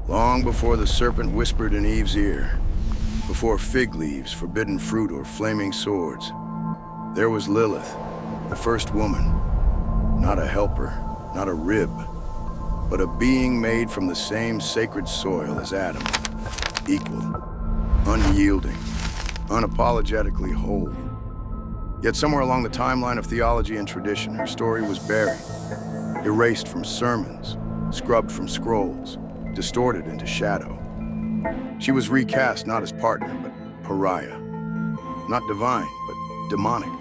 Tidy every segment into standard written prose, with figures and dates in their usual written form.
Long before the serpent whispered in Eve's ear, before fig leaves, forbidden fruit, or flaming swords, there was Lilith, the first woman. Not a helper, not a rib, but a being made from the same sacred soil as Adam. Equal, unyielding, unapologetically whole. Yet somewhere along the timeline of theology and tradition, her story was buried, erased from sermons, scrubbed from scrolls, distorted into shadow. She was recast not as partner, but pariah. Not divine, but demonic.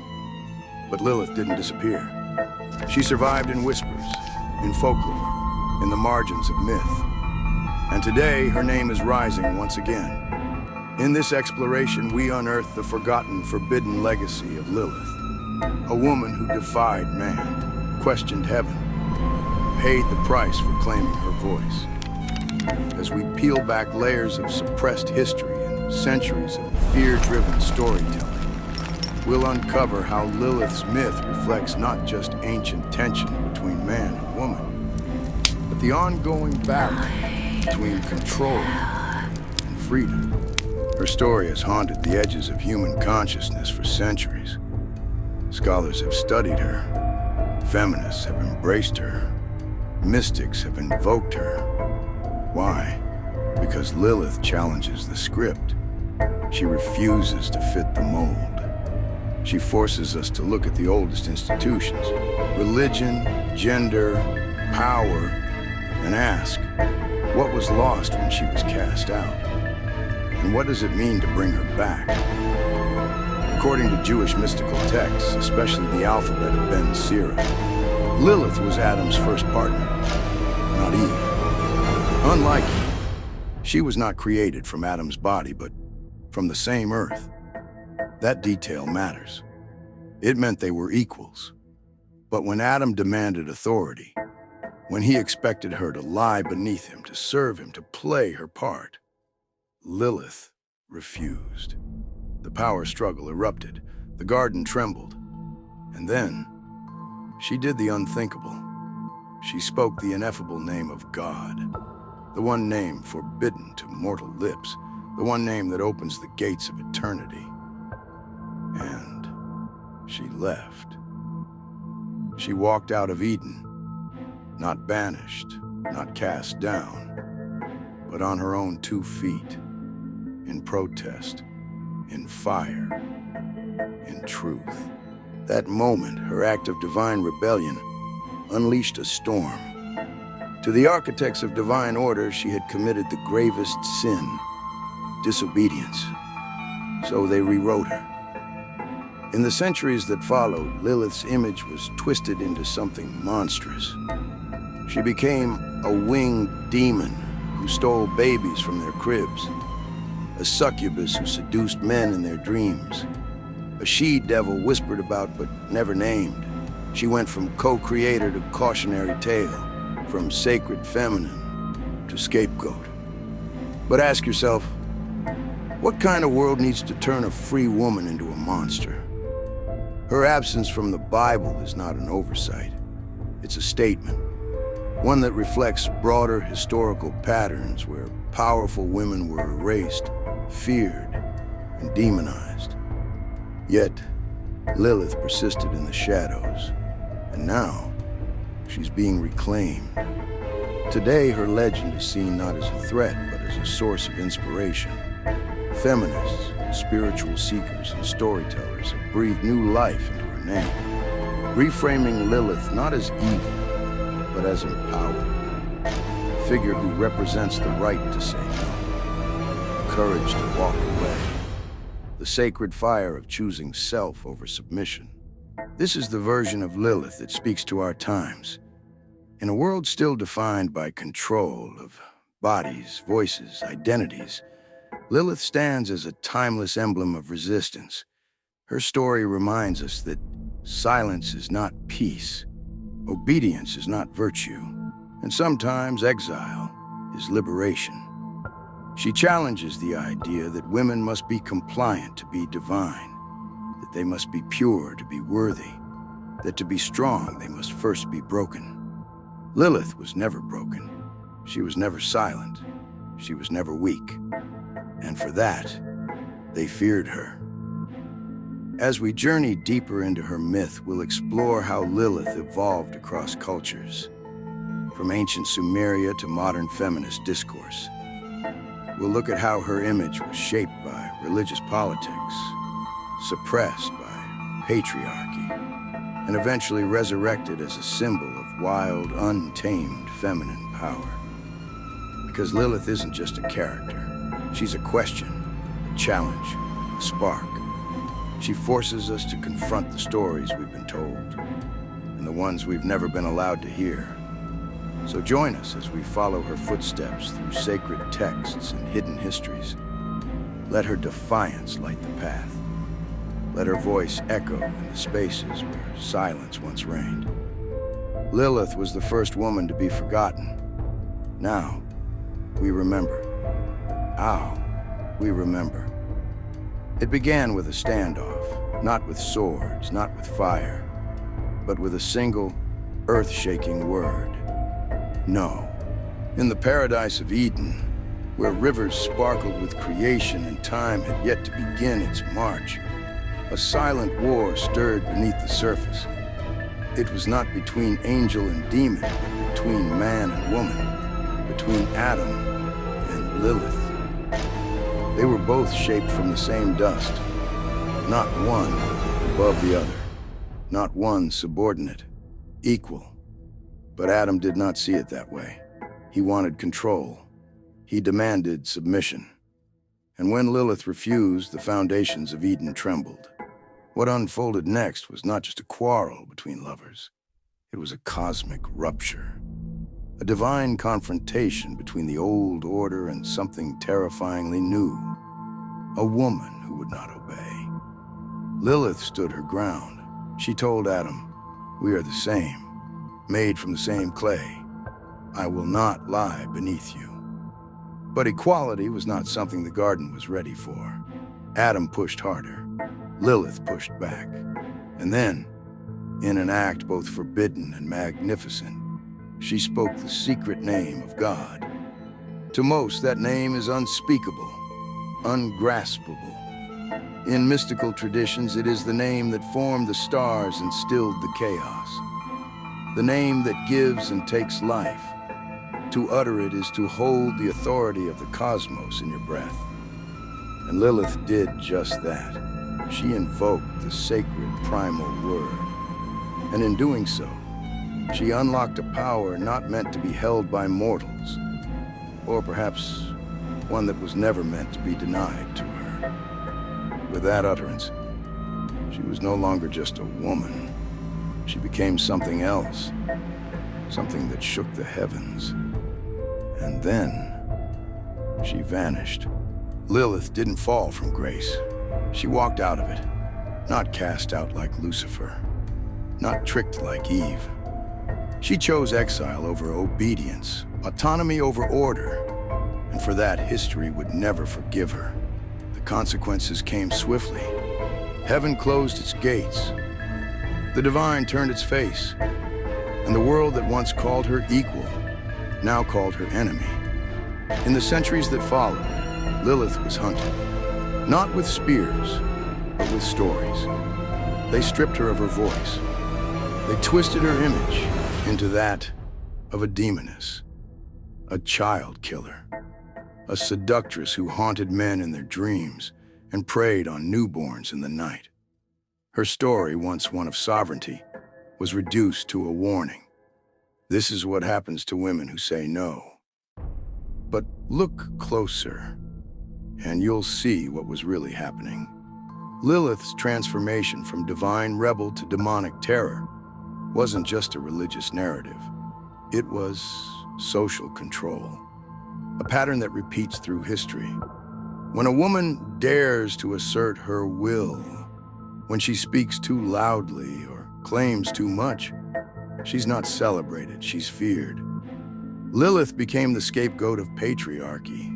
But Lilith didn't disappear. She survived in whispers, in folklore, in the margins of myth. And today, her name is rising once again. In this exploration, we unearth the forgotten, forbidden legacy of Lilith. A woman who defied man, questioned heaven, paid the price for claiming her voice. As we peel back layers of suppressed history and centuries of fear-driven storytelling, we'll uncover how Lilith's myth reflects not just ancient tension between man and woman, but the ongoing battle between control and freedom. Her story has haunted the edges of human consciousness for centuries. Scholars have studied her. Feminists have embraced her. Mystics have invoked her. Why? Because Lilith challenges the script. She refuses to fit the mold. She forces us to look at the oldest institutions, religion, gender, power, and ask, what was lost when she was cast out? And what does it mean to bring her back? According to Jewish mystical texts, especially the alphabet of Ben Sira, Lilith was Adam's first partner, not Eve. Unlike Eve, she was not created from Adam's body, but from the same earth. That detail matters. It meant they were equals. But when Adam demanded authority, when he expected her to lie beneath him, to serve him, to play her part, Lilith refused. The power struggle erupted. The garden trembled. And then, she did the unthinkable. She spoke the ineffable name of God, the one name forbidden to mortal lips, the one name that opens the gates of eternity. And she left. She walked out of Eden, not banished, not cast down, but on her own 2 feet, in protest, in fire, in truth. That moment, her act of divine rebellion, unleashed a storm. To the architects of divine order, she had committed the gravest sin, disobedience. So they rewrote her. In the centuries that followed, Lilith's image was twisted into something monstrous. She became a winged demon who stole babies from their cribs, a succubus who seduced men in their dreams, a she-devil whispered about but never named. She went from co-creator to cautionary tale, from sacred feminine to scapegoat. But ask yourself, what kind of world needs to turn a free woman into a monster? Her absence from the Bible is not an oversight. It's a statement, one that reflects broader historical patterns where powerful women were erased, feared, and demonized. Yet, Lilith persisted in the shadows, and now she's being reclaimed. Today, her legend is seen not as a threat, but as a source of inspiration. Feminists, spiritual seekers, and storytellers have breathed new life into her name, reframing Lilith not as evil, but as empowered. A figure who represents the right to say no, the courage to walk away, the sacred fire of choosing self over submission. This is the version of Lilith that speaks to our times. In a world still defined by control of bodies, voices, identities, Lilith stands as a timeless emblem of resistance. Her story reminds us that silence is not peace, obedience is not virtue, and sometimes exile is liberation. She challenges the idea that women must be compliant to be divine, that they must be pure to be worthy, that to be strong they must first be broken. Lilith was never broken. She was never silent. she was never weak. And for that, they feared her. As we journey deeper into her myth, we'll explore how Lilith evolved across cultures, from ancient Sumeria to modern feminist discourse. We'll look at how her image was shaped by religious politics, suppressed by patriarchy, and eventually resurrected as a symbol of wild, untamed feminine power. Because Lilith isn't just a character. She's a question, a challenge, a spark. She forces us to confront the stories we've been told, and the ones we've never been allowed to hear. So join us as we follow her footsteps through sacred texts and hidden histories. Let her defiance light the path. Let her voice echo in the spaces where silence once reigned. Lilith was the first woman to be forgotten. Now, we remember. How we remember. It began with a standoff, not with swords, not with fire, but with a single, earth-shaking word. No. In the paradise of Eden, where rivers sparkled with creation and time had yet to begin its march, a silent war stirred beneath the surface. It was not between angel and demon, but between man and woman, between Adam and Lilith. They were both shaped from the same dust, not one above the other, not one subordinate, equal. But Adam did not see it that way. He wanted control. He demanded submission. And when Lilith refused, the foundations of Eden trembled. What unfolded next was not just a quarrel between lovers. It was a cosmic rupture. A divine confrontation between the old order and something terrifyingly new. A woman who would not obey. Lilith stood her ground. She told Adam, "We are the same. Made from the same clay. I will not lie beneath you." But equality was not something the garden was ready for. Adam pushed harder. Lilith pushed back. And then, in an act both forbidden and magnificent, she spoke the secret name of God. To most, that name is unspeakable, ungraspable. In mystical traditions, it is the name that formed the stars and stilled the chaos. The name that gives and takes life. To utter it is to hold the authority of the cosmos in your breath. And Lilith did just that. She invoked the sacred primal word. And in doing so, she unlocked a power not meant to be held by mortals, or perhaps one that was never meant to be denied to her. With that utterance, she was no longer just a woman. She became something else, something that shook the heavens. And then, she vanished. Lilith didn't fall from grace. She walked out of it, not cast out like Lucifer, not tricked like Eve. She chose exile over obedience, autonomy over order, and for that, history would never forgive her. The consequences came swiftly. Heaven closed its gates. The divine turned its face, and the world that once called her equal now called her enemy. In the centuries that followed, Lilith was hunted, not with spears, but with stories. They stripped her of her voice. They twisted her image into that of a demoness, a child killer, a seductress who haunted men in their dreams and preyed on newborns in the night. Her story, once one of sovereignty, was reduced to a warning. This is what happens to women who say no. But look closer, and you'll see what was really happening. Lilith's transformation from divine rebel to demonic terror wasn't just a religious narrative. It was social control, a pattern that repeats through history. When a woman dares to assert her will, when she speaks too loudly or claims too much, she's not celebrated, she's feared. Lilith became the scapegoat of patriarchy,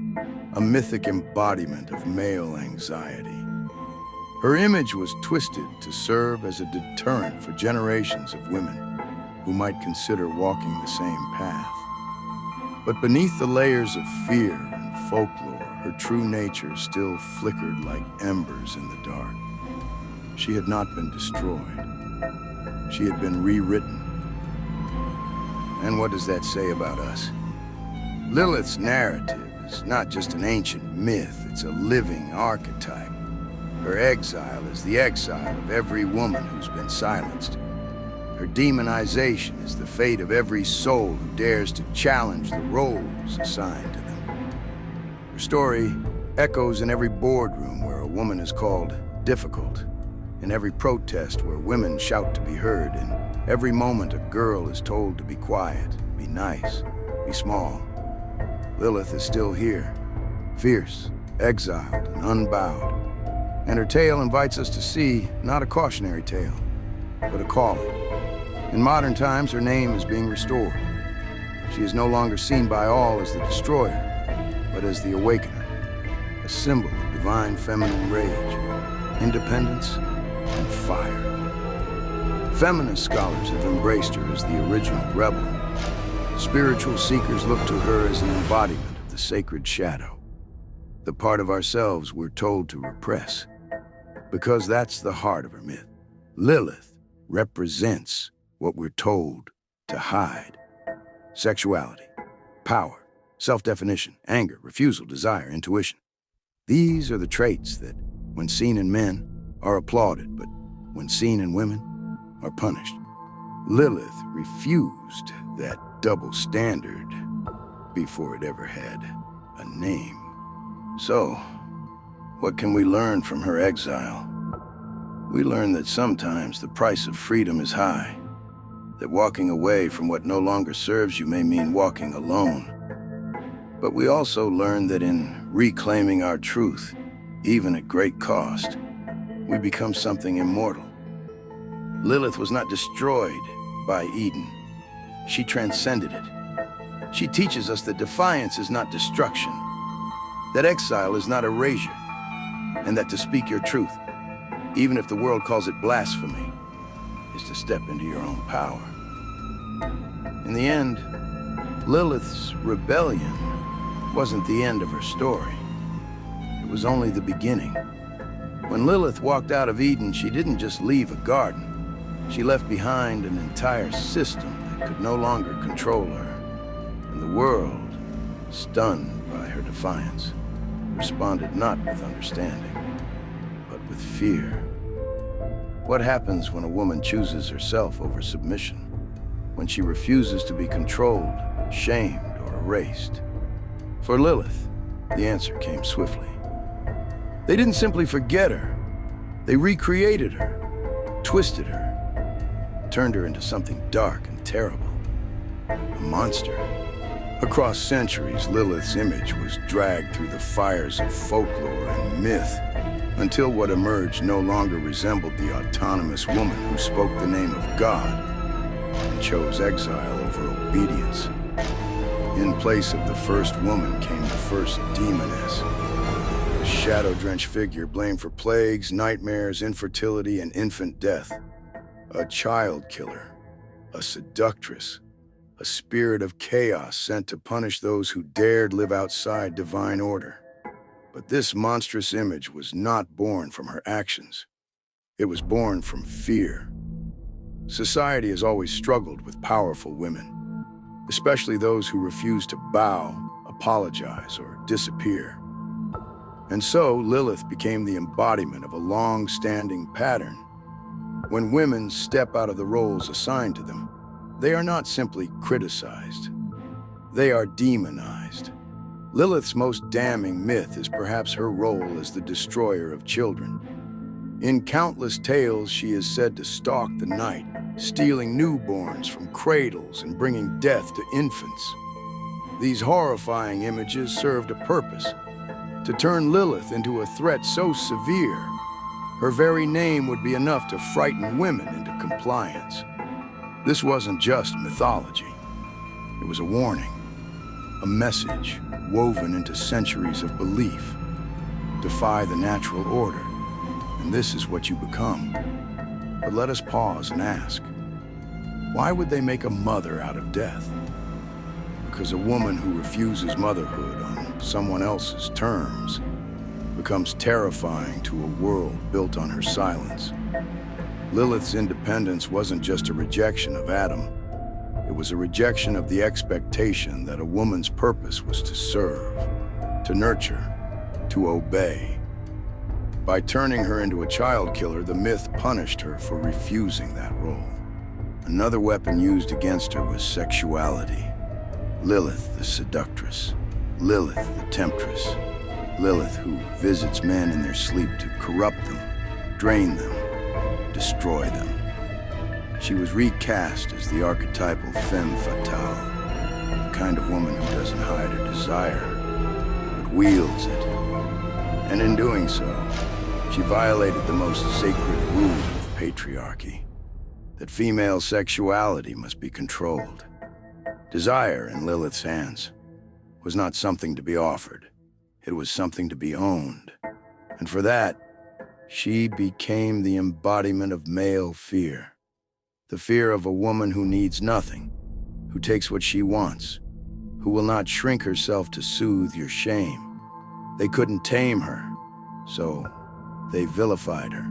a mythic embodiment of male anxiety. Her image was twisted to serve as a deterrent for generations of women who might consider walking the same path. But beneath the layers of fear and folklore, her true nature still flickered like embers in the dark. She had not been destroyed. She had been rewritten. And what does that say about us? Lilith's narrative is not just an ancient myth, it's a living archetype. Her exile is the exile of every woman who's been silenced. Her demonization is the fate of every soul who dares to challenge the roles assigned to them. Her story echoes in every boardroom where a woman is called difficult, in every protest where women shout to be heard, in every moment a girl is told to be quiet, be nice, be small. Lilith is still here, fierce, exiled, and unbowed. And her tale invites us to see not a cautionary tale, but a calling. In modern times, her name is being restored. She is no longer seen by all as the destroyer, but as the awakener, a symbol of divine feminine rage, independence, and fire. Feminist scholars have embraced her as the original rebel. Spiritual seekers look to her as an embodiment of the sacred shadow, the part of ourselves we're told to repress. Because that's the heart of her myth. Lilith represents what we're told to hide. Sexuality, power, self-definition, anger, refusal, desire, intuition. These are the traits that, when seen in men, are applauded, but when seen in women, are punished. Lilith refused that double standard before it ever had a name. So, what can we learn from her exile? We learn that sometimes the price of freedom is high, that walking away from what no longer serves you may mean walking alone. But we also learn that in reclaiming our truth, even at great cost, we become something immortal. Lilith was not destroyed by Eden. She transcended it. She teaches us that defiance is not destruction, that exile is not erasure, and that to speak your truth, even if the world calls it blasphemy, is to step into your own power. In the end, Lilith's rebellion wasn't the end of her story. It was only the beginning. When Lilith walked out of Eden, she didn't just leave a garden. She left behind an entire system that could no longer control her. And the world, stunned by her defiance, responded not with understanding, but with fear. What happens when a woman chooses herself over submission? When she refuses to be controlled, shamed, or erased? For Lilith, the answer came swiftly. They didn't simply forget her. They recreated her, twisted her, turned her into something dark and terrible. A monster. Across centuries, Lilith's image was dragged through the fires of folklore and myth until what emerged no longer resembled the autonomous woman who spoke the name of God and chose exile over obedience. In place of the first woman came the first demoness, a shadow-drenched figure blamed for plagues, nightmares, infertility, and infant death. A child killer, a seductress, a spirit of chaos sent to punish those who dared live outside divine order. But this monstrous image was not born from her actions. It was born from fear. Society has always struggled with powerful women, especially those who refuse to bow, apologize, or disappear. And so Lilith became the embodiment of a long-standing pattern. When women step out of the roles assigned to them, they are not simply criticized. They are demonized. Lilith's most damning myth is perhaps her role as the destroyer of children. In countless tales, she is said to stalk the night, stealing newborns from cradles and bringing death to infants. These horrifying images served a purpose: to turn Lilith into a threat so severe, her very name would be enough to frighten women into compliance. This wasn't just mythology. It was a warning, a message woven into centuries of belief. Defy the natural order, and this is what you become. But let us pause and ask, why would they make a mother out of death? Because a woman who refuses motherhood on someone else's terms, becomes terrifying to a world built on her silence. Lilith's independence wasn't just a rejection of Adam. It was a rejection of the expectation that a woman's purpose was to serve, to nurture, to obey. By turning her into a child killer, the myth punished her for refusing that role. Another weapon used against her was sexuality. Lilith, the seductress. Lilith, the temptress. Lilith, who visits men in their sleep to corrupt them, drain them, destroy them. She was recast as the archetypal femme fatale, the kind of woman who doesn't hide her desire, but wields it. And in doing so, she violated the most sacred rule of patriarchy, that female sexuality must be controlled. Desire, in Lilith's hands, was not something to be offered. It was something to be owned. And for that, she became the embodiment of male fear. The fear of a woman who needs nothing, who takes what she wants, who will not shrink herself to soothe your shame. They couldn't tame her, so they vilified her.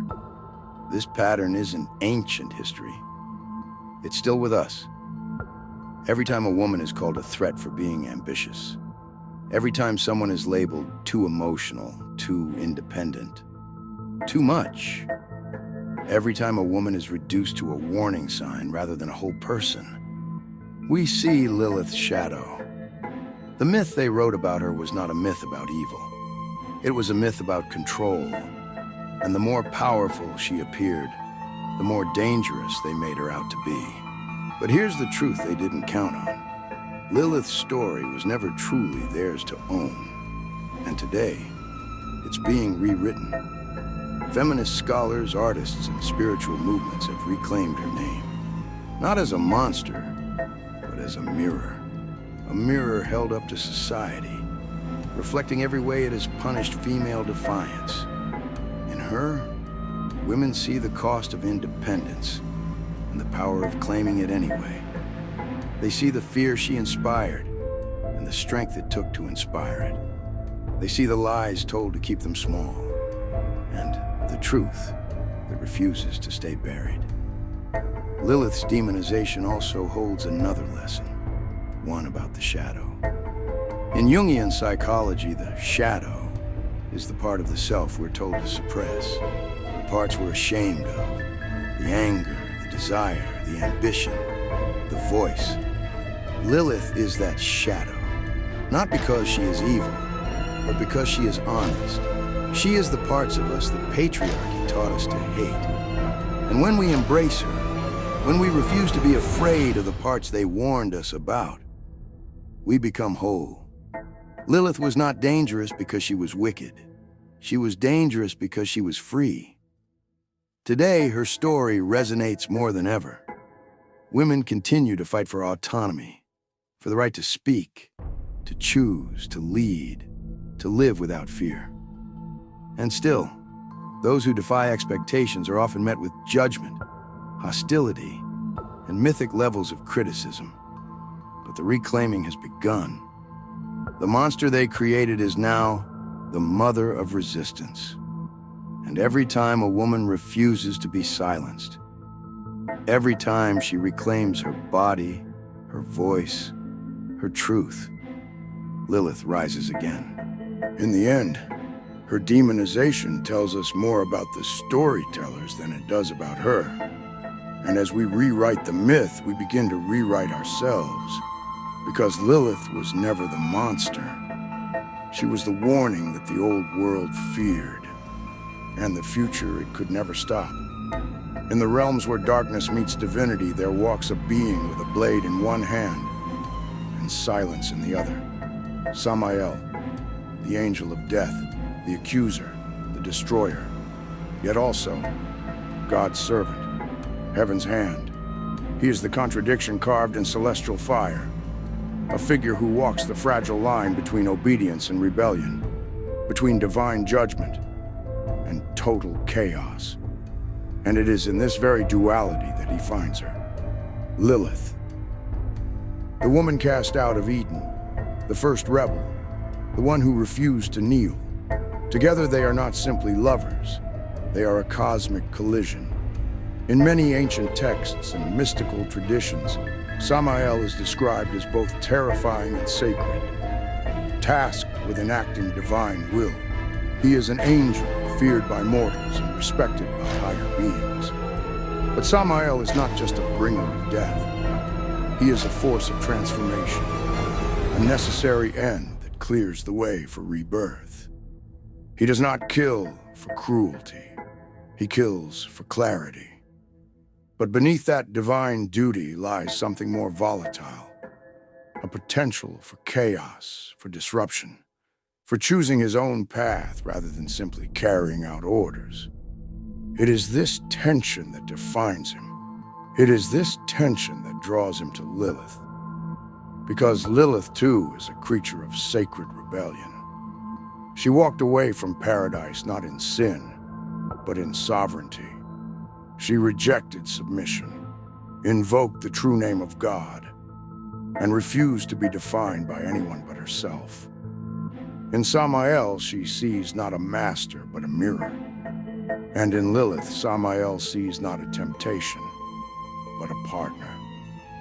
This pattern isn't ancient history. It's still with us. Every time a woman is called a threat for being ambitious, every time someone is labeled too emotional, too independent, too much, every time a woman is reduced to a warning sign rather than a whole person, we see Lilith's shadow. The myth they wrote about her was not a myth about evil. It was a myth about control. And the more powerful she appeared, the more dangerous they made her out to be. But here's the truth they didn't count on. Lilith's story was never truly theirs to own. And today, it's being rewritten. Feminist scholars, artists, and spiritual movements have reclaimed her name. Not as a monster, but as a mirror. A mirror held up to society, reflecting every way it has punished female defiance. In her, women see the cost of independence and the power of claiming it anyway. They see the fear she inspired and the strength it took to inspire it. They see the lies told to keep them small and the truth that refuses to stay buried. Lilith's demonization also holds another lesson, one about the shadow. In Jungian psychology, the shadow is the part of the self we're told to suppress, the parts we're ashamed of, the anger, the desire, the ambition, the voice. Lilith is that shadow, not because she is evil, but because she is honest. She is the parts of us that patriarchy taught us to hate. And when we embrace her, when we refuse to be afraid of the parts they warned us about, we become whole. Lilith was not dangerous because she was wicked. She was dangerous because she was free. Today, her story resonates more than ever. Women continue to fight for autonomy, for the right to speak, to choose, to lead, to live without fear. And still, those who defy expectations are often met with judgment, hostility, and mythic levels of criticism. But the reclaiming has begun. The monster they created is now the mother of resistance. And every time a woman refuses to be silenced, every time she reclaims her body, her voice, her truth, Lilith rises again. In the end, her demonization tells us more about the storytellers than it does about her. And as we rewrite the myth, we begin to rewrite ourselves. Because Lilith was never the monster. She was the warning that the old world feared, and the future it could never stop. In the realms where darkness meets divinity, there walks a being with a blade in one hand and silence in the other. Samael, the angel of death, the accuser, the destroyer, yet also God's servant, heaven's hand. He is the contradiction carved in celestial fire. A figure who walks the fragile line between obedience and rebellion, between divine judgment and total chaos. And it is in this very duality that he finds her. Lilith, the woman cast out of Eden, the first rebel, the one who refused to kneel. Together they are not simply lovers, they are a cosmic collision. In many ancient texts and mystical traditions, Samael is described as both terrifying and sacred. Tasked with enacting divine will, he is an angel feared by mortals and respected by higher beings. But Samael is not just a bringer of death. He is a force of transformation, a necessary end that clears the way for rebirth. He does not kill for cruelty. He kills for clarity. But beneath that divine duty lies something more volatile, a potential for chaos, for disruption, for choosing his own path rather than simply carrying out orders. It is this tension that defines him. It is this tension that draws him to Lilith. Because Lilith, too, is a creature of sacred rebellion. She walked away from paradise not in sin, but in sovereignty. She rejected submission, invoked the true name of God, and refused to be defined by anyone but herself. In Samael, she sees not a master, but a mirror. And in Lilith, Samael sees not a temptation, but a partner.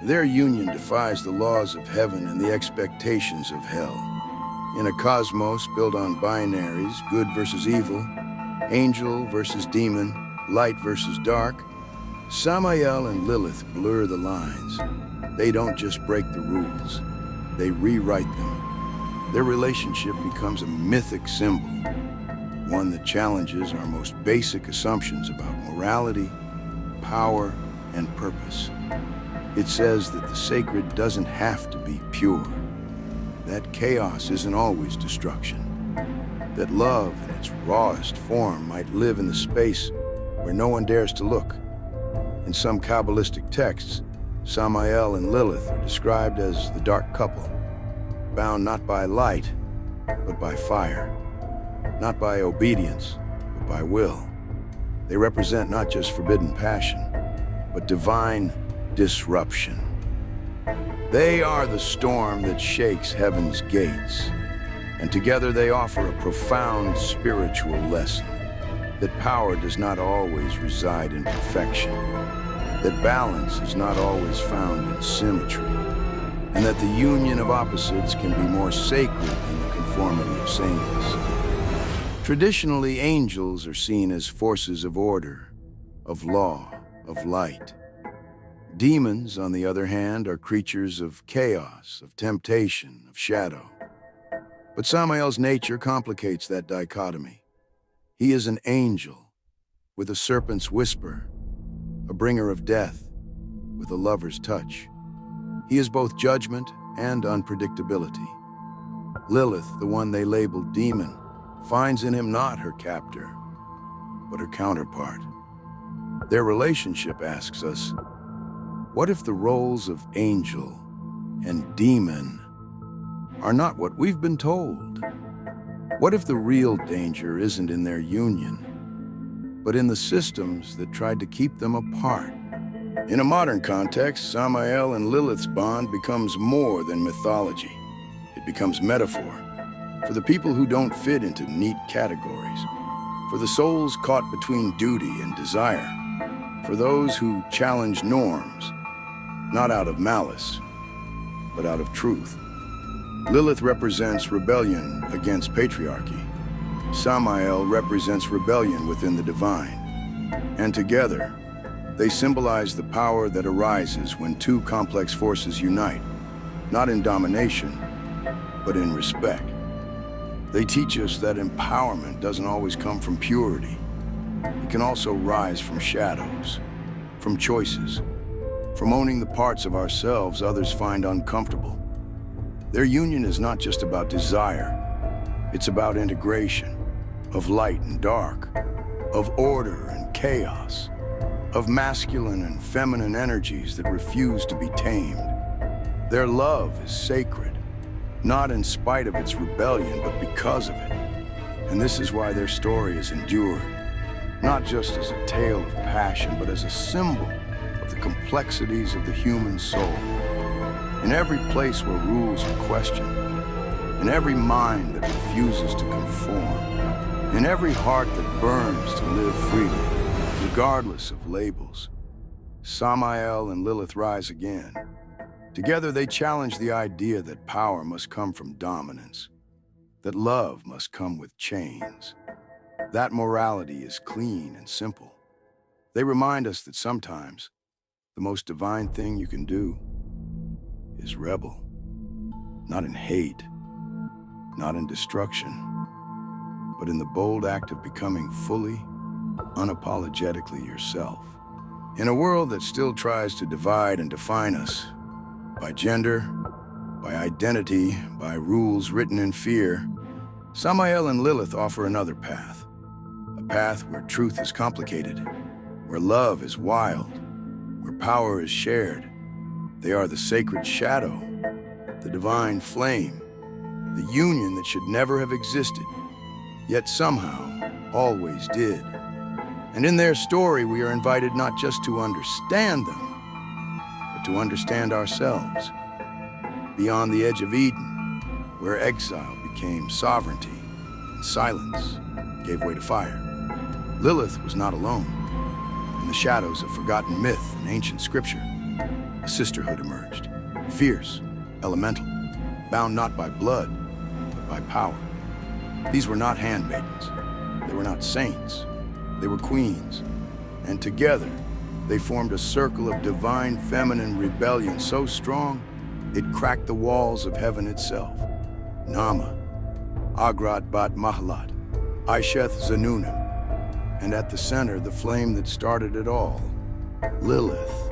Their union defies the laws of heaven and the expectations of hell. In a cosmos built on binaries, good versus evil, angel versus demon, light versus dark, Samael and Lilith blur the lines. They don't just break the rules, they rewrite them. Their relationship becomes a mythic symbol, one that challenges our most basic assumptions about morality, power, and purpose. It says that the sacred doesn't have to be pure, that chaos isn't always destruction, that love in its rawest form might live in the space where no one dares to look. In some Kabbalistic texts, Samael and Lilith are described as the dark couple, bound not by light, but by fire, not by obedience, but by will. They represent not just forbidden passion, but divine disruption. They are the storm that shakes heaven's gates, and together they offer a profound spiritual lesson. That power does not always reside in perfection, that balance is not always found in symmetry, and that the union of opposites can be more sacred than the conformity of sameness. Traditionally, angels are seen as forces of order, of law, of light. Demons, on the other hand, are creatures of chaos, of temptation, of shadow. But Samael's nature complicates that dichotomy. He is an angel, with a serpent's whisper, a bringer of death, with a lover's touch. He is both judgment and unpredictability. Lilith, the one they label demon, finds in him not her captor, but her counterpart. Their relationship asks us, what if the roles of angel and demon are not what we've been told? What if the real danger isn't in their union, but in the systems that tried to keep them apart? In a modern context, Samael and Lilith's bond becomes more than mythology. It becomes metaphor for the people who don't fit into neat categories, for the souls caught between duty and desire, for those who challenge norms, not out of malice, but out of truth. Lilith represents rebellion against patriarchy. Samael represents rebellion within the divine. And together, they symbolize the power that arises when two complex forces unite, not in domination, but in respect. They teach us that empowerment doesn't always come from purity. It can also rise from shadows, from choices, from owning the parts of ourselves others find uncomfortable. Their union is not just about desire, it's about integration, of light and dark, of order and chaos, of masculine and feminine energies that refuse to be tamed. Their love is sacred, not in spite of its rebellion, but because of it. And this is why their story is endured, not just as a tale of passion, but as a symbol of the complexities of the human soul. In every place where rules are questioned, in every mind that refuses to conform, in every heart that burns to live freely, regardless of labels. Samael and Lilith rise again. Together they challenge the idea that power must come from dominance, that love must come with chains, that morality is clean and simple. They remind us that sometimes the most divine thing you can do is rebel, not in hate, not in destruction, but in the bold act of becoming fully, unapologetically yourself. In a world that still tries to divide and define us by gender, by identity, by rules written in fear, Samael and Lilith offer another path. A path where truth is complicated, where love is wild, where power is shared. They are the sacred shadow, the divine flame, the union that should never have existed, yet somehow always did. And in their story, we are invited not just to understand them, but to understand ourselves. Beyond the edge of Eden, where exile became sovereignty and silence gave way to fire, Lilith was not alone. In the shadows of forgotten myth and ancient scripture, a sisterhood emerged, fierce, elemental, bound not by blood, but by power. These were not handmaidens. They were not saints. They were queens. And together, they formed a circle of divine feminine rebellion so strong, it cracked the walls of heaven itself. Nama, Agrat bat Mahlat, Isheth Zanunim, and at the center, the flame that started it all, Lilith.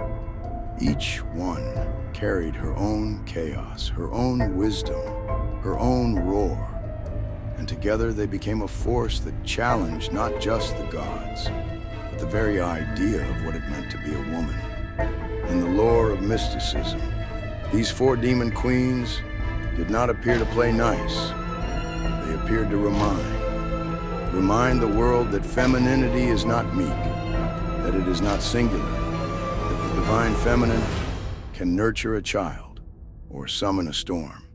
Each one carried her own chaos, her own wisdom, her own roar. And together they became a force that challenged not just the gods, but the very idea of what it meant to be a woman. In the lore of mysticism, these four demon queens did not appear to play nice. They appeared to remind the world that femininity is not meek, that it is not singular, that the divine feminine can nurture a child or summon a storm.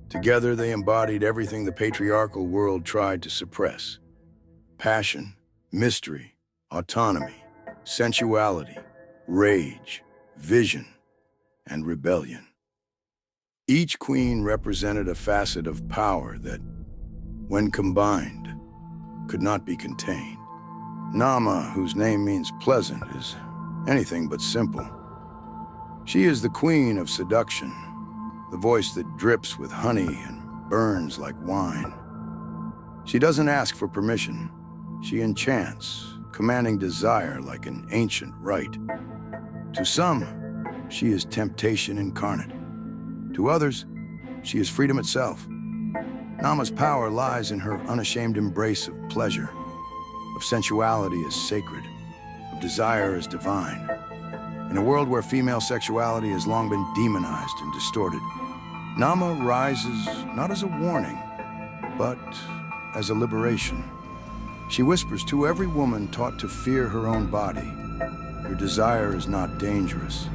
Together they embodied everything the patriarchal world tried to suppress: passion, mystery, autonomy, sensuality, rage, vision, and rebellion. Each queen represented a facet of power that, when combined, could not be contained. Nama, whose name means pleasant, is anything but simple. She is the queen of seduction, the voice that drips with honey and burns like wine. She doesn't ask for permission. She enchants, commanding desire like an ancient rite. To some, she is temptation incarnate. To others, she is freedom itself. Nama's power lies in her unashamed embrace of pleasure, of sensuality as sacred, of desire as divine. In a world where female sexuality has long been demonized and distorted, Nama rises not as a warning, but as a liberation. She whispers to every woman taught to fear her own body, your desire is not dangerous,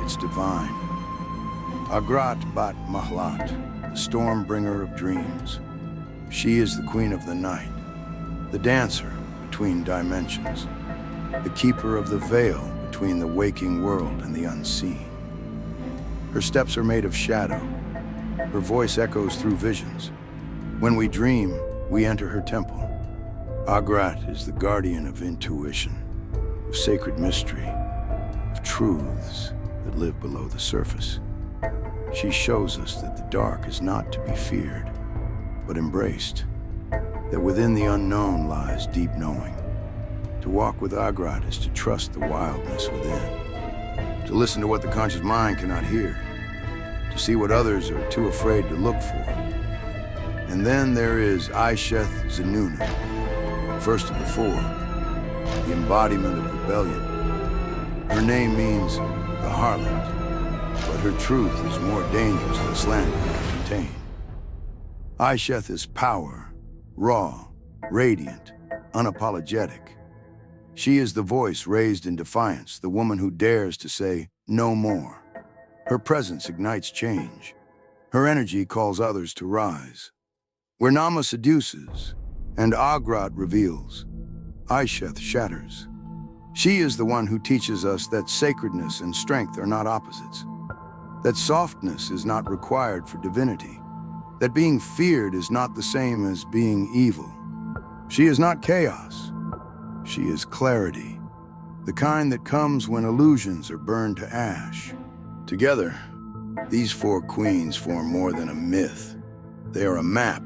it's divine. Agrat bat Mahlat, the storm bringer of dreams. She is the queen of the night, the dancer between dimensions, the keeper of the veil between the waking world and the unseen. Her steps are made of shadow. Her voice echoes through visions. When we dream, we enter her temple. Agrat is the guardian of intuition, of sacred mystery, of truths that live below the surface. She shows us that the dark is not to be feared, but embraced, that within the unknown lies deep knowing. To walk with Agrat is to trust the wildness within, to listen to what the conscious mind cannot hear, to see what others are too afraid to look for. And then there is Isheth Zanuna, the first of the four, the embodiment of rebellion. Her name means the harlot, but her truth is more dangerous than slander can contain. Isheth is power, raw, radiant, unapologetic. She is the voice raised in defiance, the woman who dares to say no more. Her presence ignites change. Her energy calls others to rise. Where Nama seduces and Agrat reveals, Isheth shatters. She is the one who teaches us that sacredness and strength are not opposites, that softness is not required for divinity, that being feared is not the same as being evil. She is not chaos. She is clarity, the kind that comes when illusions are burned to ash. Together, these four queens form more than a myth. They are a map,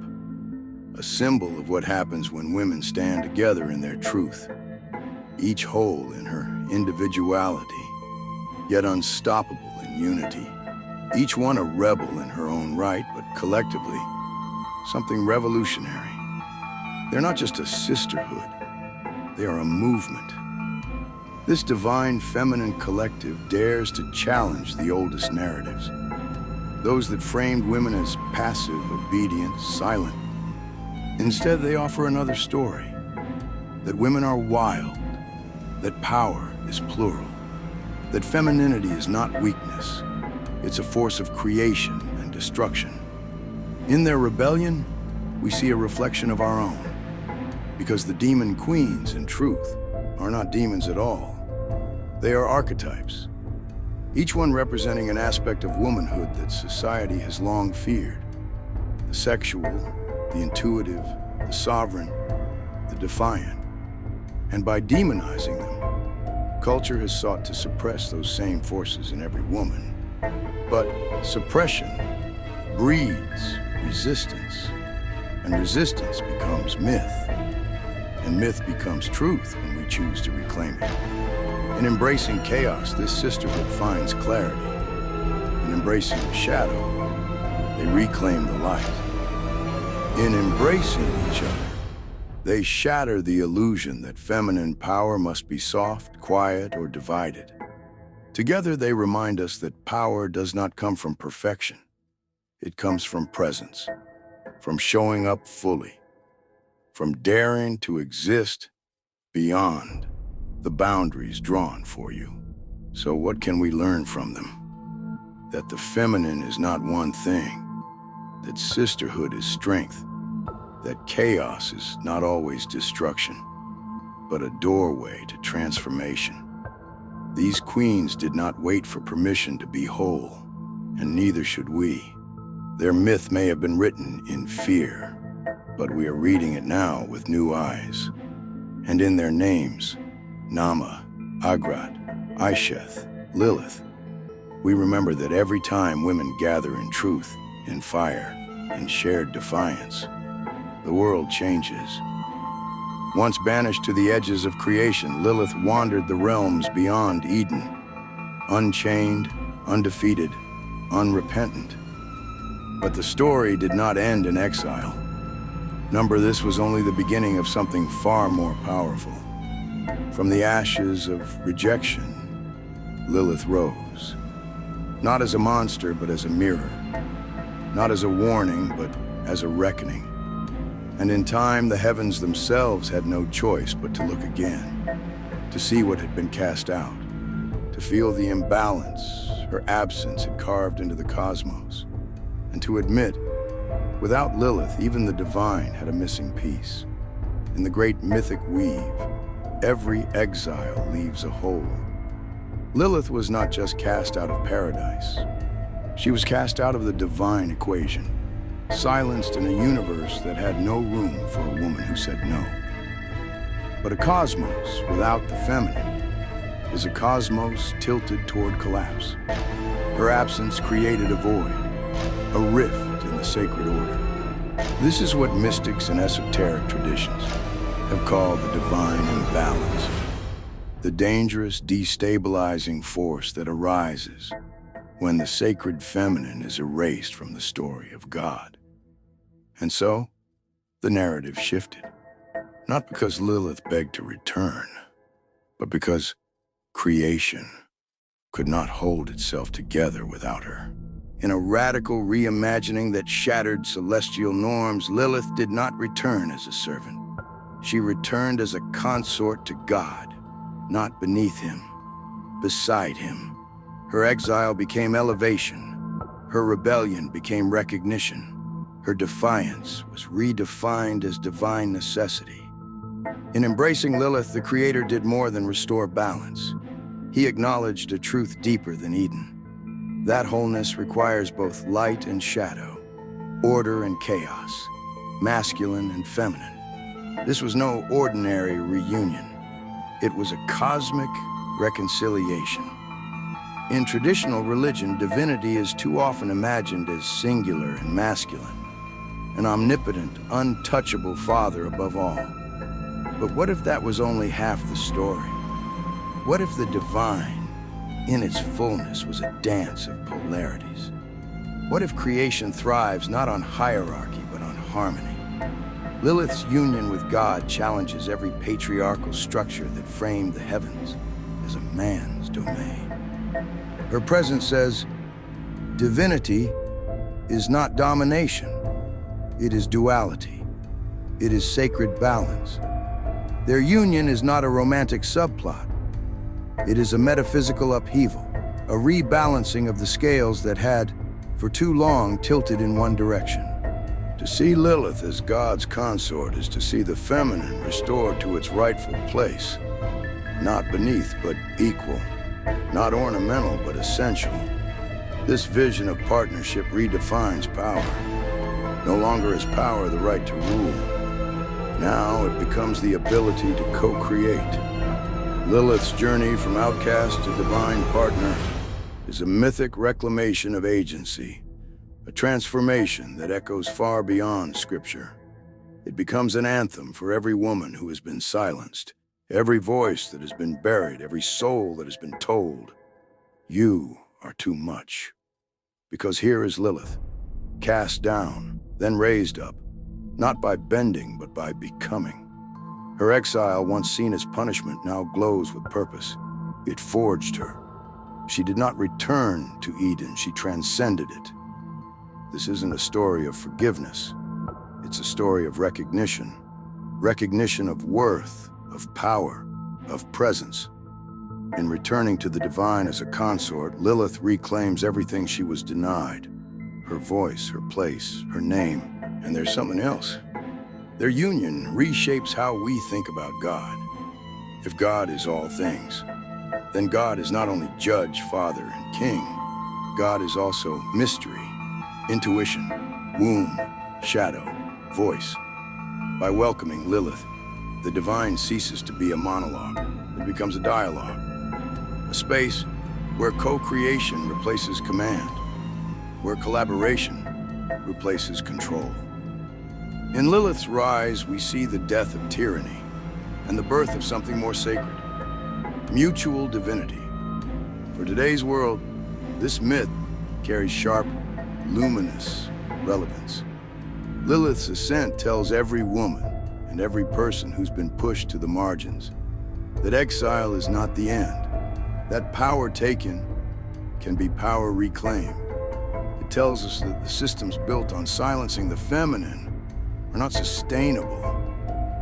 a symbol of what happens when women stand together in their truth, each whole in her individuality, yet unstoppable in unity. Each one a rebel in her own right, but collectively, something revolutionary. They're not just a sisterhood, they are a movement. This divine feminine collective dares to challenge the oldest narratives, those that framed women as passive, obedient, silent. Instead, they offer another story, that women are wild, that power is plural, that femininity is not weakness, it's a force of creation and destruction. In their rebellion, we see a reflection of our own, because the demon queens, in truth, are not demons at all. They are archetypes, each one representing an aspect of womanhood that society has long feared. The sexual, the intuitive, the sovereign, the defiant. And by demonizing them, culture has sought to suppress those same forces in every woman. But suppression breeds resistance, and resistance becomes myth, and myth becomes truth when we choose to reclaim it. In embracing chaos, this sisterhood finds clarity. In embracing the shadow, they reclaim the light. In embracing each other, they shatter the illusion that feminine power must be soft, quiet, or divided. Together, they remind us that power does not come from perfection. It comes from presence, from showing up fully, from daring to exist beyond the boundaries drawn for you. So what can we learn from them? That the feminine is not one thing, that sisterhood is strength, that chaos is not always destruction, but a doorway to transformation. These queens did not wait for permission to be whole, and neither should we. Their myth may have been written in fear, but we are reading it now with new eyes. And in their names, Nama, Agrat, Isheth, Lilith, we remember that every time women gather in truth, in fire, in shared defiance, the world changes. Once banished to the edges of creation, Lilith wandered the realms beyond Eden, unchained, undefeated, unrepentant. But the story did not end in exile. Remember, this was only the beginning of something far more powerful. From the ashes of rejection, Lilith rose. Not as a monster, but as a mirror. Not as a warning, but as a reckoning. And in time, the heavens themselves had no choice but to look again, to see what had been cast out, to feel the imbalance her absence had carved into the cosmos, and to admit, without Lilith, even the divine had a missing piece. In the great mythic weave, every exile leaves a hole. Lilith was not just cast out of paradise. She was cast out of the divine equation, silenced in a universe that had no room for a woman who said no. But a cosmos without the feminine is a cosmos tilted toward collapse. Her absence created a void, a rift in the sacred order. This is what mystics and esoteric traditions have called the divine imbalance, the dangerous, destabilizing force that arises when the sacred feminine is erased from the story of God. And so, the narrative shifted, not because Lilith begged to return, but because creation could not hold itself together without her. In a radical reimagining that shattered celestial norms, Lilith did not return as a servant. She returned as a consort to God, not beneath him, beside him. Her exile became elevation, Her rebellion became recognition. Her defiance was redefined as divine necessity. In embracing Lilith, the Creator did more than restore balance. He acknowledged a truth deeper than Eden. That wholeness requires both light and shadow, order and chaos, masculine and feminine. This was no ordinary reunion. It was a cosmic reconciliation. In traditional religion, divinity is too often imagined as singular and masculine, an omnipotent, untouchable father above all. But what if that was only half the story? What if the divine, in its fullness, was a dance of polarities? What if creation thrives not on hierarchy, but on harmony? Lilith's union with God challenges every patriarchal structure that framed the heavens as a man's domain. Her presence says, divinity is not domination. It is duality. It is sacred balance. Their union is not a romantic subplot. It is a metaphysical upheaval, a rebalancing of the scales that had, for too long, tilted in one direction. To see Lilith as God's consort is to see the feminine restored to its rightful place. Not beneath, but equal. Not ornamental, but essential. This vision of partnership redefines power. No longer is power the right to rule. Now it becomes the ability to co-create. Lilith's journey from outcast to divine partner is a mythic reclamation of agency, a transformation that echoes far beyond Scripture. It becomes an anthem for every woman who has been silenced, every voice that has been buried, every soul that has been told, you are too much. Because here is Lilith, cast down, then raised up, not by bending, but by becoming. Her exile, once seen as punishment, now glows with purpose. It forged her. She did not return to Eden, she transcended it. This isn't a story of forgiveness. It's a story of recognition. Recognition of worth, of power, of presence. In returning to the divine as a consort, Lilith reclaims everything she was denied. Her voice, her place, her name. And there's something else. Their union reshapes how we think about God. If God is all things, then God is not only judge, father, and king. God is also mystery, intuition, womb, shadow, voice. By welcoming Lilith, the divine ceases to be a monologue. It becomes a dialogue. A space where co-creation replaces command, where collaboration replaces control. In Lilith's rise, we see the death of tyranny and the birth of something more sacred, mutual divinity. For today's world, this myth carries sharp, luminous relevance. Lilith's ascent tells every woman and every person who's been pushed to the margins that exile is not the end, that power taken can be power reclaimed. It tells us that the systems built on silencing the feminine are not sustainable.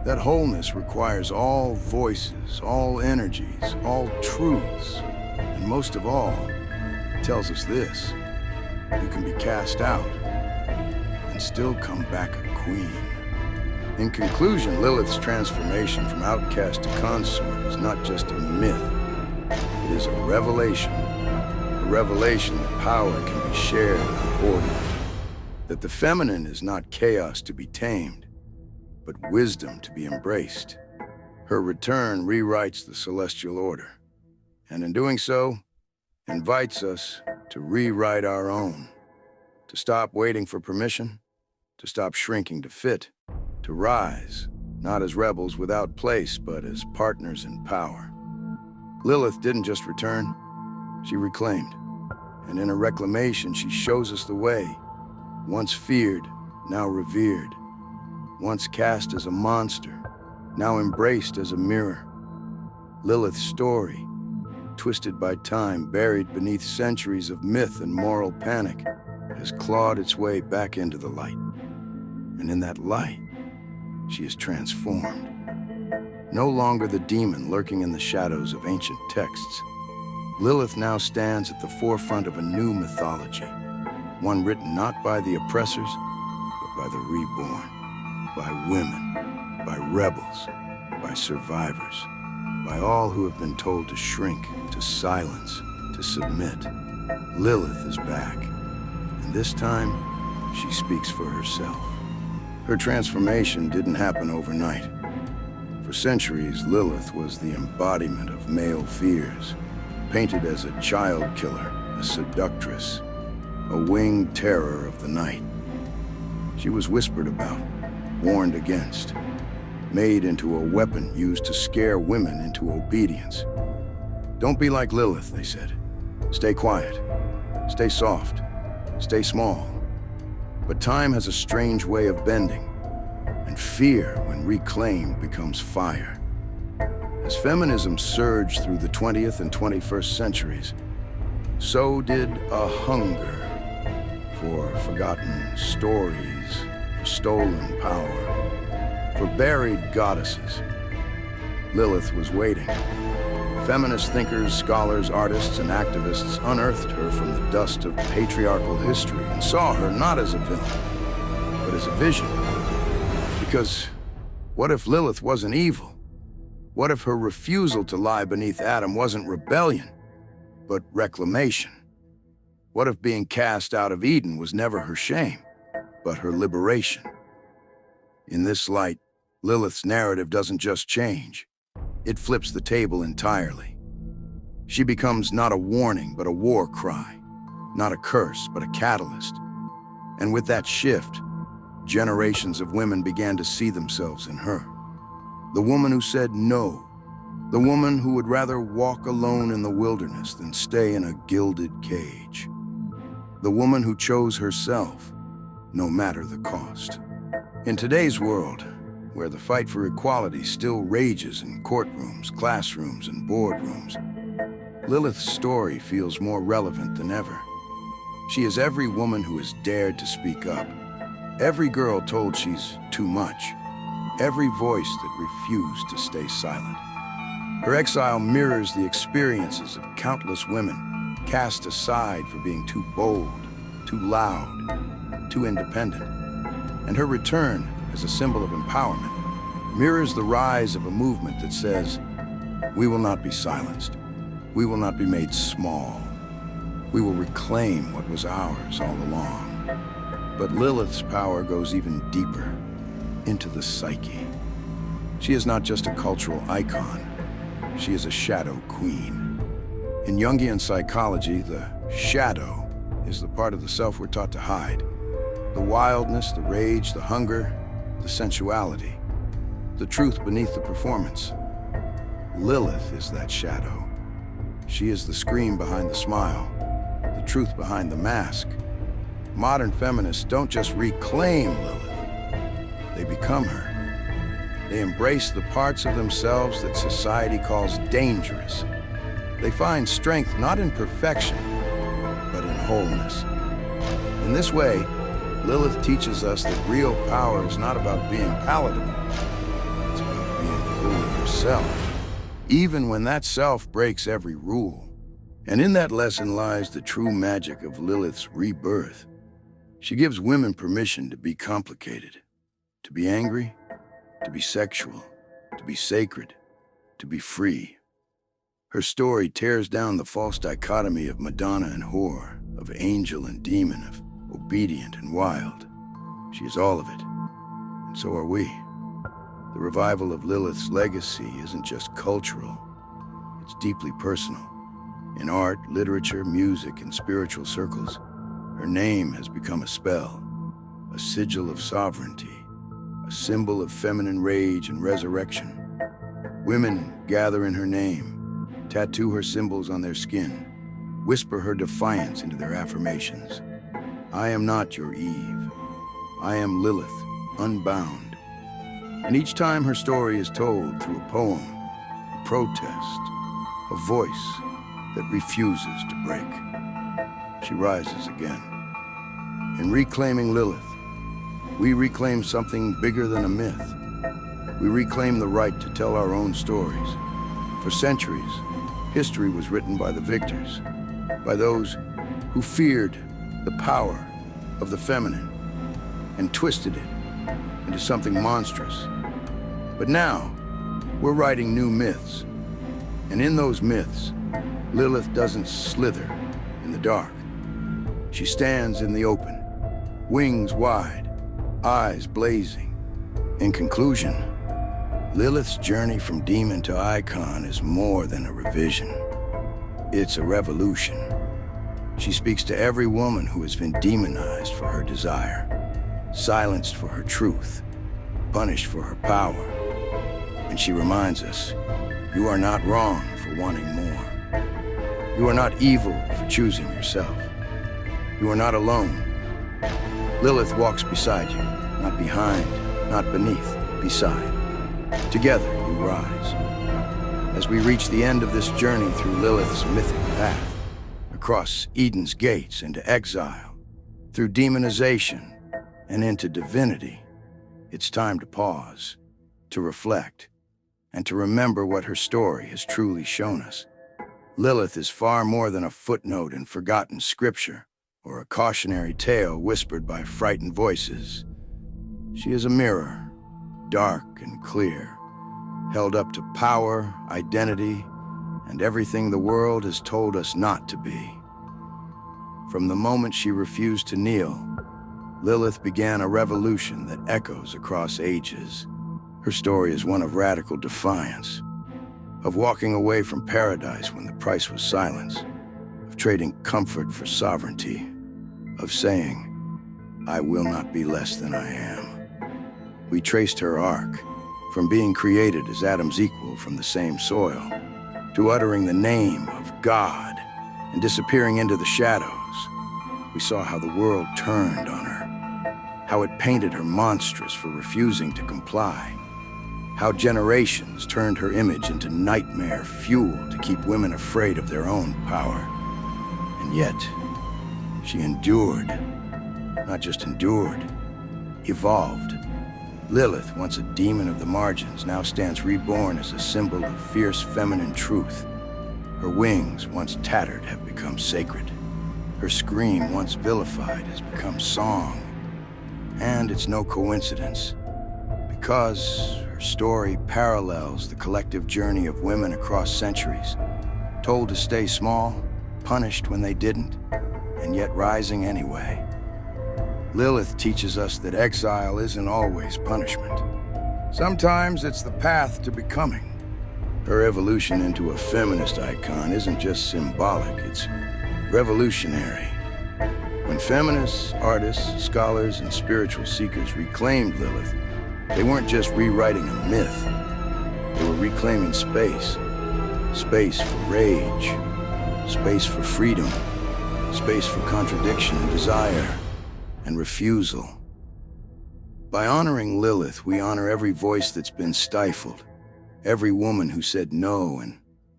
That wholeness requires all voices, all energies, all truths. And most of all, it tells us this: you can be cast out and still come back a queen. In conclusion, Lilith's transformation from outcast to consort is not just a myth. It is a revelation that power can be shared and ordered, that the feminine is not chaos to be tamed, but wisdom to be embraced. Her return rewrites the celestial order, and in doing so, invites us to rewrite our own, to stop waiting for permission, to stop shrinking to fit, to rise, not as rebels without place, but as partners in power. Lilith didn't just return, she reclaimed. And in her reclamation, she shows us the way. Once feared, now revered. Once cast as a monster, now embraced as a mirror. Lilith's story, twisted by time, buried beneath centuries of myth and moral panic, has clawed its way back into the light. And in that light, she is transformed. No longer the demon lurking in the shadows of ancient texts, Lilith now stands at the forefront of a new mythology, one written not by the oppressors, but by the reborn, by women, by rebels, by survivors, by all who have been told to shrink, to silence, to submit. Lilith is back, and this time, she speaks for herself. Her transformation didn't happen overnight. For centuries, Lilith was the embodiment of male fears, painted as a child killer, a seductress, a winged terror of the night. She was whispered about, warned against, made into a weapon used to scare women into obedience. Don't be like Lilith, they said. Stay quiet, stay soft, stay small. But time has a strange way of bending, and fear, when reclaimed, becomes fire. As feminism surged through the 20th and 21st centuries, so did a hunger for forgotten stories, for stolen power, for buried goddesses. Lilith was waiting. Feminist thinkers, scholars, artists, and activists unearthed her from the dust of patriarchal history and saw her not as a villain, but as a vision. Because what if Lilith wasn't evil? What if her refusal to lie beneath Adam wasn't rebellion, but reclamation? What if being cast out of Eden was never her shame, but her liberation? In this light, Lilith's narrative doesn't just change. It flips the table entirely. She becomes not a warning, but a war cry. Not a curse, but a catalyst. And with that shift, generations of women began to see themselves in her. The woman who said no. The woman who would rather walk alone in the wilderness than stay in a gilded cage. The woman who chose herself, no matter the cost. In today's world, where the fight for equality still rages in courtrooms, classrooms, and boardrooms, Lilith's story feels more relevant than ever. She is every woman who has dared to speak up, every girl told she's too much, every voice that refused to stay silent. Her exile mirrors the experiences of countless women cast aside for being too bold, too loud, too independent. And her return, as a symbol of empowerment, mirrors the rise of a movement that says, we will not be silenced. We will not be made small. We will reclaim what was ours all along. But Lilith's power goes even deeper, into the psyche. She is not just a cultural icon. She is a shadow queen. In Jungian psychology, the shadow is the part of the self we're taught to hide. The wildness, the rage, the hunger, the sensuality, the truth beneath the performance. Lilith is that shadow. She is the scream behind the smile, the truth behind the mask. Modern feminists don't just reclaim Lilith, they become her. They embrace the parts of themselves that society calls dangerous. They find strength not in perfection, but in wholeness. In this way, Lilith teaches us that real power is not about being palatable. It's about being fully yourself, even when that self breaks every rule. And in that lesson lies the true magic of Lilith's rebirth. She gives women permission to be complicated, to be angry, to be sexual, to be sacred, to be free. Her story tears down the false dichotomy of Madonna and whore, of angel and demon, of obedient and wild. She is all of it, and so are we. The revival of Lilith's legacy isn't just cultural, it's deeply personal. In art, literature, music, and spiritual circles, her name has become a spell, a sigil of sovereignty, a symbol of feminine rage and resurrection. Women gather in her name, tattoo her symbols on their skin, whisper her defiance into their affirmations. I am not your Eve. I am Lilith, unbound. And each time her story is told through a poem, a protest, a voice that refuses to break, she rises again. In reclaiming Lilith, we reclaim something bigger than a myth. We reclaim the right to tell our own stories. For centuries, history was written by the victors, by those who feared the power of the feminine and twisted it into something monstrous. But now, we're writing new myths. And in those myths, Lilith doesn't slither in the dark. She stands in the open, wings wide, eyes blazing. In conclusion, Lilith's journey from demon to icon is more than a revision. It's a revolution. She speaks to every woman who has been demonized for her desire, silenced for her truth, punished for her power. And she reminds us, you are not wrong for wanting more. You are not evil for choosing yourself. You are not alone. Lilith walks beside you, not behind, not beneath, beside. Together we rise. As we reach the end of this journey through Lilith's mythic path, across Eden's gates into exile, through demonization and into divinity, it's time to pause, to reflect, and to remember what her story has truly shown us. Lilith is far more than a footnote in forgotten scripture or a cautionary tale whispered by frightened voices. She is a mirror, dark and clear, held up to power, identity, and everything the world has told us not to be. From the moment she refused to kneel, Lilith began a revolution that echoes across ages. Her story is one of radical defiance, of walking away from paradise when the price was silence, of trading comfort for sovereignty, of saying, I will not be less than I am. We traced her arc, from being created as Adam's equal from the same soil, to uttering the name of God and disappearing into the shadows. We saw how the world turned on her, how it painted her monstrous for refusing to comply, how generations turned her image into nightmare fuel to keep women afraid of their own power. And yet, she endured. Not just endured, evolved. Lilith, once a demon of the margins, now stands reborn as a symbol of fierce feminine truth. Her wings, once tattered, have become sacred. Her scream, once vilified, has become song. And it's no coincidence, because her story parallels the collective journey of women across centuries, told to stay small, punished when they didn't, and yet rising anyway. Lilith teaches us that exile isn't always punishment. Sometimes it's the path to becoming. Her evolution into a feminist icon isn't just symbolic, it's revolutionary. When feminists, artists, scholars, and spiritual seekers reclaimed Lilith, they weren't just rewriting a myth. They were reclaiming space. Space for rage, space for freedom, space for contradiction and desire, and refusal. By honoring Lilith, we honor every voice that's been stifled, every woman who said no and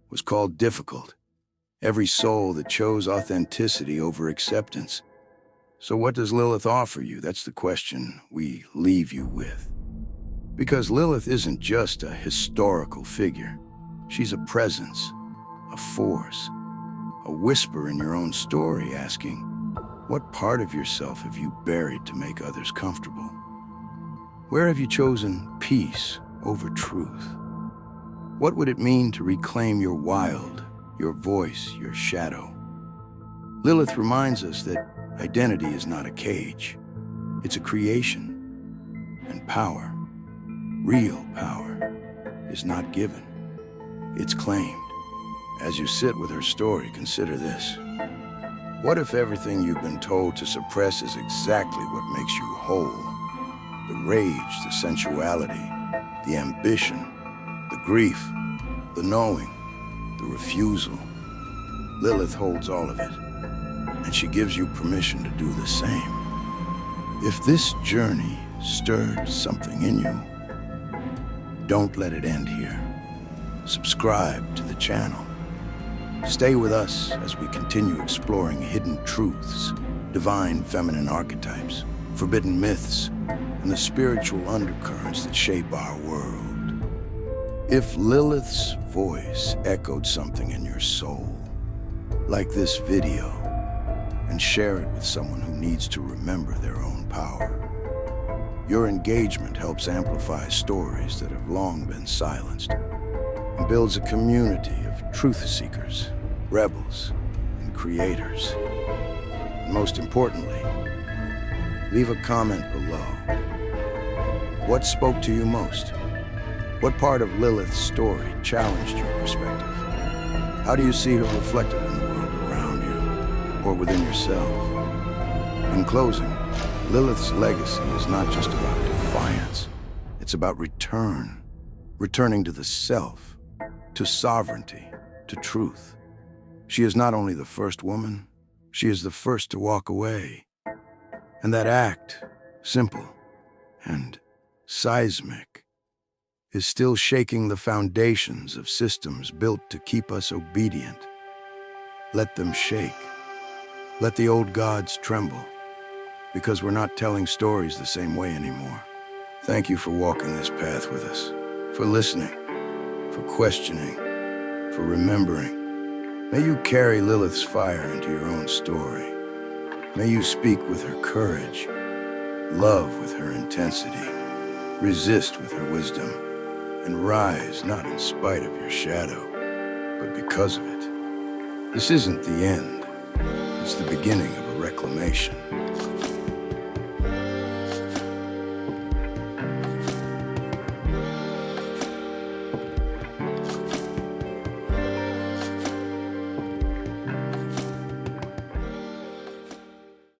was called difficult, every soul that chose authenticity over acceptance. So what does Lilith offer you? That's the question we leave you with. Because Lilith isn't just a historical figure. She's a presence, a force, a whisper in your own story asking, what part of yourself have you buried to make others comfortable? Where have you chosen peace over truth? What would it mean to reclaim your wild, your voice, your shadow? Lilith reminds us that identity is not a cage. It's a creation. And power, real power, is not given. It's claimed. As you sit with her story, consider this. What if everything you've been told to suppress is exactly what makes you whole? The rage, the sensuality, the ambition, the grief, the knowing, the refusal. Lilith holds all of it, and she gives you permission to do the same. If this journey stirred something in you, don't let it end here. Subscribe to the channel. Stay with us as we continue exploring hidden truths, divine feminine archetypes, forbidden myths, and the spiritual undercurrents that shape our world. If Lilith's voice echoed something in your soul, like this video, and share it with someone who needs to remember their own power. Your engagement helps amplify stories that have long been silenced and builds a community of truth seekers, rebels, and creators. And most importantly, leave a comment below. What spoke to you most? What part of Lilith's story challenged your perspective? How do you see her reflected in the world around you or within yourself? In closing, Lilith's legacy is not just about defiance. It's about returning to the self, to sovereignty, to truth. She is not only the first woman, she is the first to walk away. And that act, simple and seismic, is still shaking the foundations of systems built to keep us obedient. Let them shake. Let the old gods tremble, because we're not telling stories the same way anymore. Thank you for walking this path with us, for listening, for questioning, for remembering. May you carry Lilith's fire into your own story. May you speak with her courage, love with her intensity, resist with her wisdom, and rise not in spite of your shadow, but because of it. This isn't the end. It's the beginning of a reclamation.